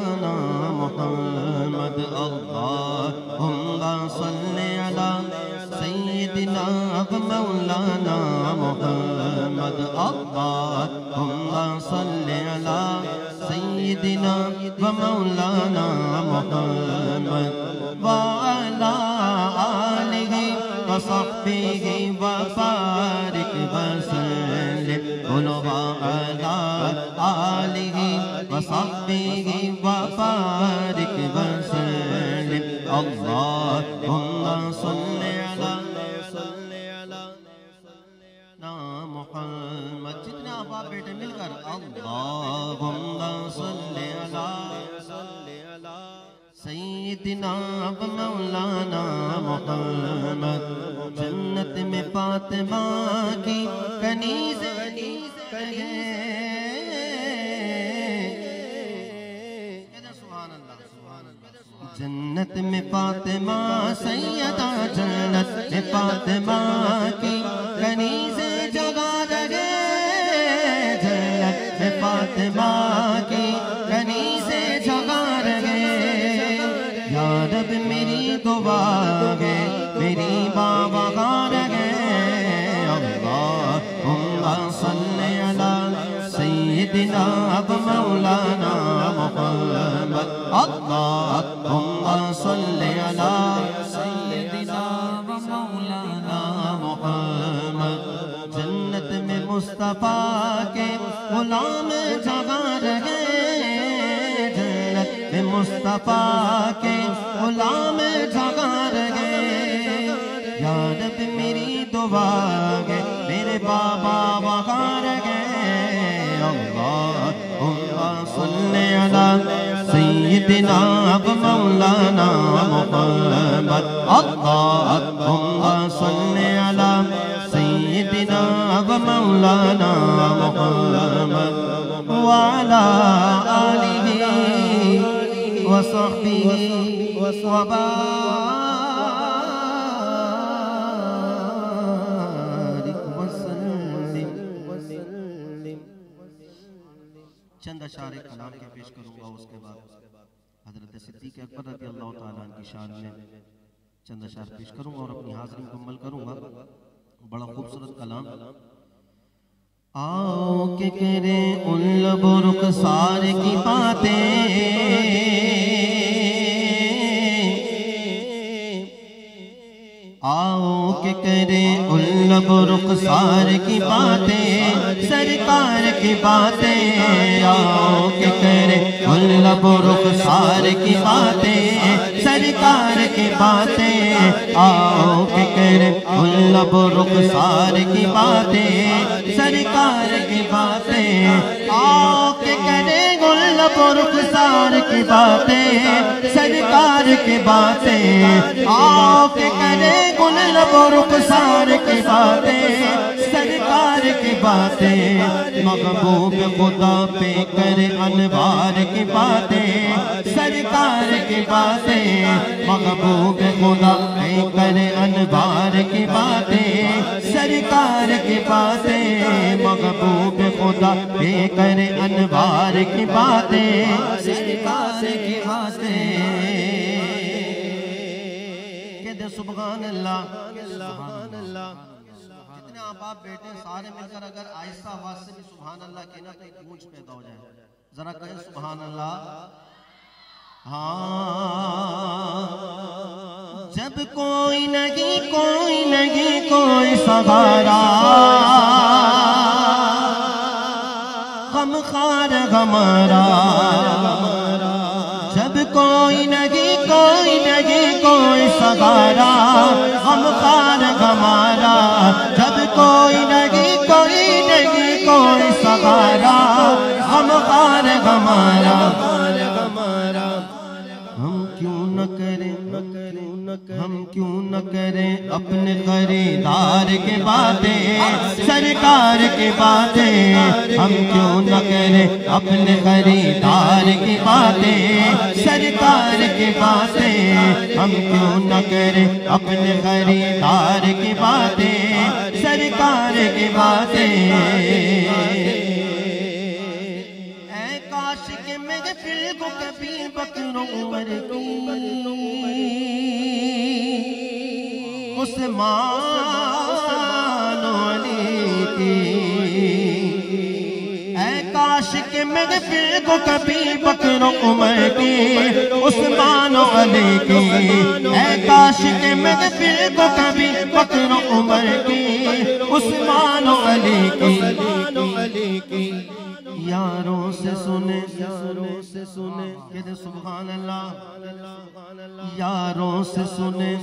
مولانا محمد اللہم صلی علی سیدنا و مولانا محمد اللہم صلی علی سیدنا و مولانا محمد وعلی آلہ وصحبہ وبارک وسلم وعلی آلہ وصحبہ وبارک وسلم اللہم صلی علی محمد. جتنے آپ بیٹے مل کر اللہم صلی علی سیدنا و مولانا محمد. جنت میں فاطمہ کی کنیز جنت میں فاطمہ سیدہ جنت میں فاطمہ کی کنیز جگہ رہے. جنت میں فاطمہ کی کنیز جگہ رہے. یا رب میری دعا ہے میری بابا غار ہے. اللہم صلی علی سیدنا و مولانا محمد. اللہم صلی علی سیدنا و مولانا محمد. جنت میں مصطفیٰ کے غلام جگہ رہے. جنت میں مصطفیٰ کے غلام جگہ رہے. یا رب میری دعا ہے میرے بابا وغار گئے. اللہم صلی علی سیدنا و مولانا محمد. اللہم صلی علی سیدنا و مولانا محمد وعلی آلہ وصحبہ وبارک وسلم. چند اشعار کلام کے پیش کروں گا. اس کے بعد حضرت صدیق اکبر رضی اللہ تعالیٰ عنہ کی شان میں چند اشعار پیش کروں گا اور اپنی حاضری مکمل کروں گا. بڑا خوبصورت کلام. آؤ کہ کریں ان لب و رخسار کی باتیں. آؤ کہ کریں ان لب و رخسار کی باتیں. سرکار کی باتیں. آؤ کہ کریں ان لب و رخسار کی باتیں. سرکار کی باتیں. آؤ کہ کریں ان لب و رخسار کی باتیں. سرکار کی باتیں. آؤ کہ کریں ان لب و رخسار کی باتیں. سرکار کی باتیں. آؤ کہ کریں ان لب و رخسار کی باتیں. سرکار کی باتیں. محبوب خدا پہ کرے انوار کی باتیں. سرکار کی باتیں. محبوب خدا پہ کرے انوار کی باتیں. سرکار کی باتیں. محبوب خدا پہ کرے انوار کی باتیں. سرکار کی باتیں. کہتے سبحان اللہ سبحان اللہ. جتنے آپ بیٹے سارے مل کر اگر آہستہ آواز سے بھی سبحان اللہ کہنا تو ایک گونج پیدا ہو جائے. ذرا کہیں سبحان اللہ. ہاں جب کوئی نہیں کوئی نہیں کوئی سہارا. غم خار ہمارا. جب کوئی نہیں کوئی نہیں کوئی سہارا. غم خار ہمارا. جب کوئی نہیں کوئی نہیں کوئی سہارا. غم خار ہمارا. ہم کیوں نہ کریں ہم کیوں نہ کریں اپنے خریدار کی باتیں. سرکار کی باتیں. ہم کیوں نہ کریں اپنے خریدار کی باتیں. سرکار کی باتیں. ہم کیوں نہ کریں اپنے خریدار کی باتیں. سرکار کی باتیں. اے کاش کہ محفل کو کبھی بکر عمر کی عثمان و علی کی اے کاش کہ مغفر کو کبھی بکر عمر کی عثمان و علی کی اے کاش کہ مغفر کو کبھی بکر عمر کی عثمان و علی کی یاروں سے سنے کہتے سبحان اللہ یاروں سے سنے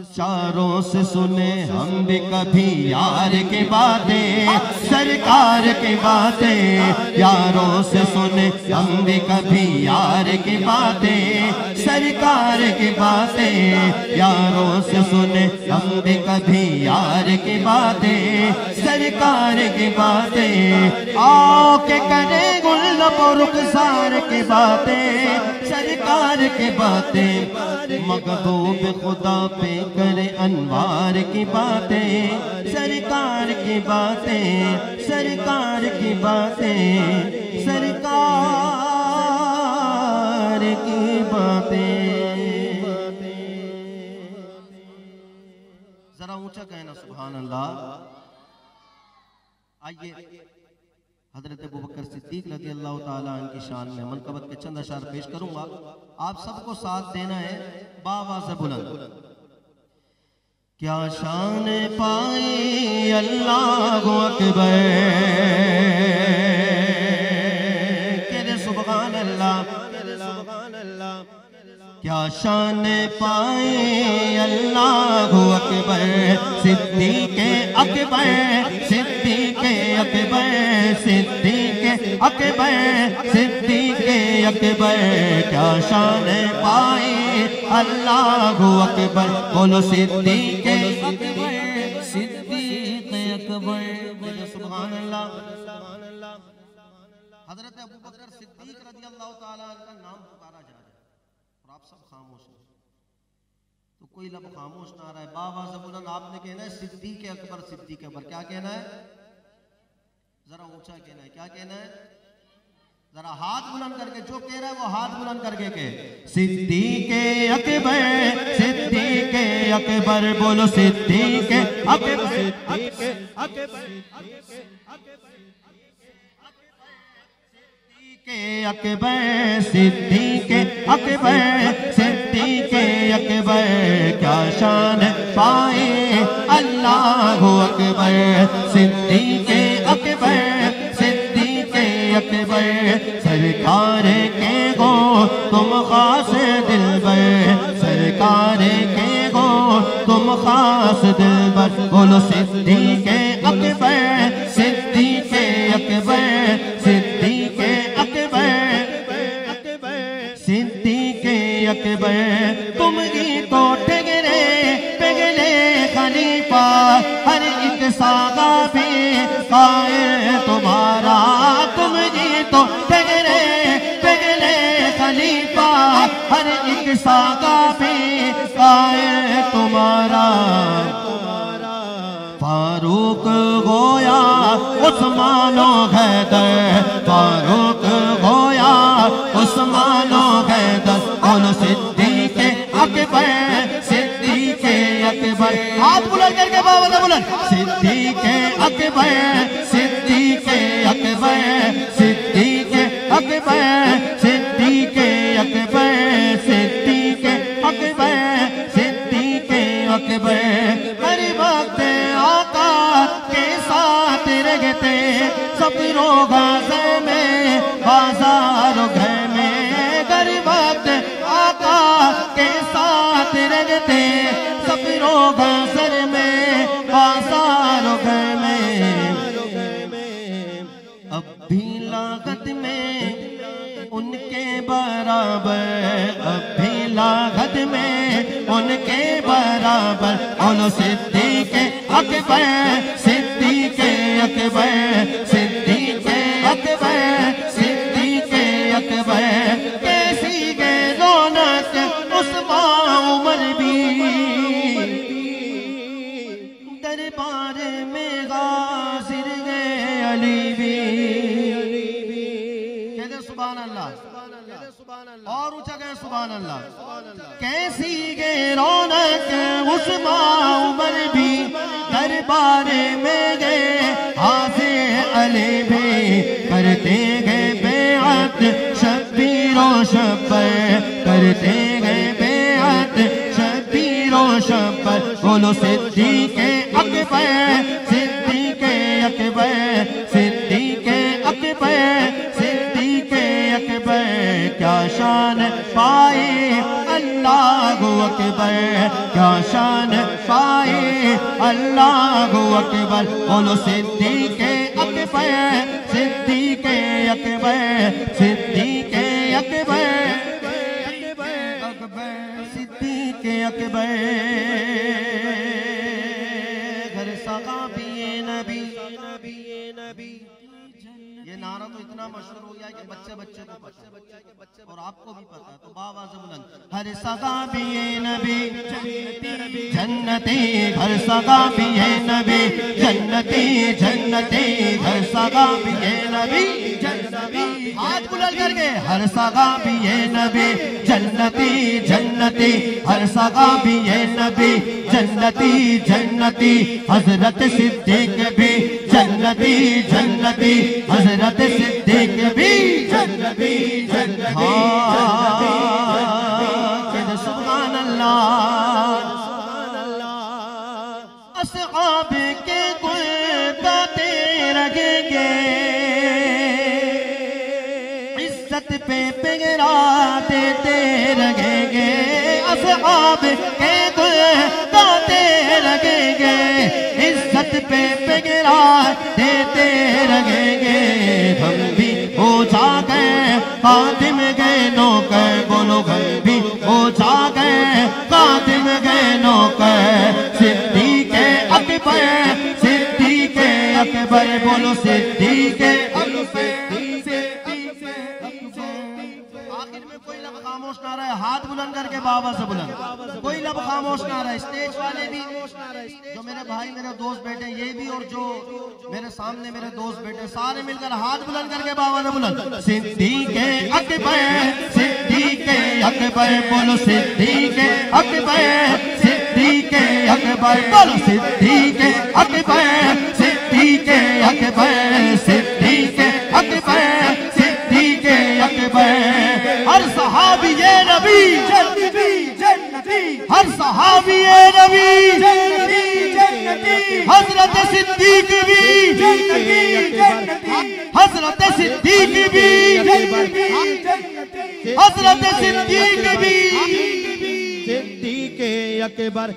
چاروں سے سنے ہم بھی کبھی یار کی باتیں سرکار کی باتیں یاروں سے سنے ہم بھی کبھی یار کی باتیں سرکار کی باتیں یاروں سے سنے ہم بھی کبھی یار کی باتیں سرکار کی باتیں آؤ کہ کرے گلب و رخسار کی باتیں سرکار کی باتیں محبوب خدا پہ کرے انوار کی باتیں سرکار کی باتیں سرکار کی باتیں سرکار کی باتیں ذرا اونچا کہنا سبحان اللہ آئیے حضرت ابوبکر صدیق رضی اللہ تعالیٰ عنہ کی شان میں منقبت کے چند اشعار پیش کروں گا آپ سب کو ساتھ دینا ہے باواز بلند کیا شان پائی اللہ اکبر کہتے سبحان اللہ کیا شان پائی اللہ اکبر صدیق اکبر صدیق اکبر صدیق اکبر صدیق اکبر کیا شان پائی اللہ اکبر بولو صدیق اکبر صدیق اکبر سبحان اللہ حضرت ابوبکر صدیق رضی اللہ تعالیٰ عنہ کا نام پکارا جا رہا ہے اور آپ سب خاموش ہیں تو کوئی لب خاموش نہ رہا ہے باواز بلند آپ نے کہنا ہے صدیق اکبر صدیق اکبر کیا کہنا ہے ذرا اونچا کہنا ہے کیا کہنا ہے ذرا ہاتھ بلند کر کے جو کہہ رہا ہے وہ ہاتھ بلند کر کے کہے صدیق اکبر صدیق اکبر بولو صدیق اکبر صدیق اکبر صدیق اکبر صدیق اکبر کیا شان پائے اللہ اکبر صدیق اکبر صدیق اکبر سرکار کے گو تم خاص دلبر سرکار کے گو تم خاص دلبر بولو صدیق اکبر صدیق اکبر صدیق صدیق اکبر تم ہی تو ٹھگرے پگلے خلیفہ ہر ایک ساغا بھی قائل تمہارا تم ہی تو ٹھگرے پگلے خلیفہ ہر ایک ساغا بھی قائل تمہارا فاروق گویا عثمان و حیدر فاروق گویا عثمان و حیدر بولو صدیق اکبر صدیق اکبر ہاتھ بلند کر کے باواز بلند صدیق اکبر صدیق اکبر صدیق اکبر صدیق اکبر صدیق اکبر صدیق اکبر ہر وقت آقا کے ساتھ رہتے سب روغازے میں بازار و گھر میں ہر وقت آقا کے ساتھ رہتے سب روغازے میں بازار و گھر میں اب بھی لاغت میں ان کے برابر اب بھی لاغت میں ان کے برابر بولو صدیق اکبر صدیق اکبر صدیق اکبر صدیق اکبر کیسی گئے رونق عثمان عمر بھی دربار میں حاضر گئے علی بھی کہتے سبحان اللہ اور اونچا گئے سبحان اللہ. کیسی گے رونق عثمان عمر بھی دربار میں گئے, حاضر علی بھی کرتے گئے بیعت شبیر و شبر, کرتے گئے بیعت شبیر و شبر. بولو صدیق اکبر, صدیق اکبر, صدیق اکبر, صدیق اکبر. کیا شان پائے اللہ اکبر, کیا شان پائے اللہ اکبر. بولو صدیق اکبر, صدیق اکبر, صدیق اکبر, صدیق اکبر. گھر صحابی نبی, یہ نعرہ تو اتنا مشہور ہو گیا کہ بچے بچے کو پتہ اور آپ کو بھی پتا. تو باواز بلند, ہر صحابی نبی جنتی, ہر صحابی نبی جنتی, جنتی, ہر صحابی نبی جنتی. ہاتھ بلند کر کے ہر صحابی نبی جنتی, جنتی, ہر صحابی نبی جنتی, جنتی. حضرت صدیق بھی جنتی, جنتی, حضرت صدیق بھی جنتی, جنتی. سبحان اللہ. اصحاب کے گل گاتے رہیں گے, عزت پہ پگرا دیتے رہیں گے. اصحاب کے گل گاتے رہیں گے, عزت پہ پگرا دیتے رہیں گے. ہم بھی ہو جا گئے خادم گئے نوکر, بولو ہم بھی ہو جا گئے خادم گئے نوکر. صدیق اکبر, صدیق اکبر, بولو صدیق اکبر. آخر میں کوئی لب خاموش نہ رہے, ہاتھ بلند کر کے بابا سے بلند, کوئی لب خاموش نہ رہے. اسٹیج والے بھی, جو میرے بھائی میرے دوست بیٹھے یہ بھی, اور جو میرے سامنے میرے دوست بیٹھے, سارے مل کر ہاتھ بلند کر کے بابا سے بلند. صدیق اکبر, صدیق اکبر, بولو صدیق اکبر, صدیق اکبر, بولو صدیق اکبر, صدیق اکبر, صدیق اکبر, صدیق اکبر. ہر صحابی نبی جنتی, جنتی, ہر صحابی نبی جنتی, جنتی, حضرت صدیق بھی جنتی, جنتی, حضرت صدیق بھی جنتی, حضرت صدیق بھی. صدیق اکبر.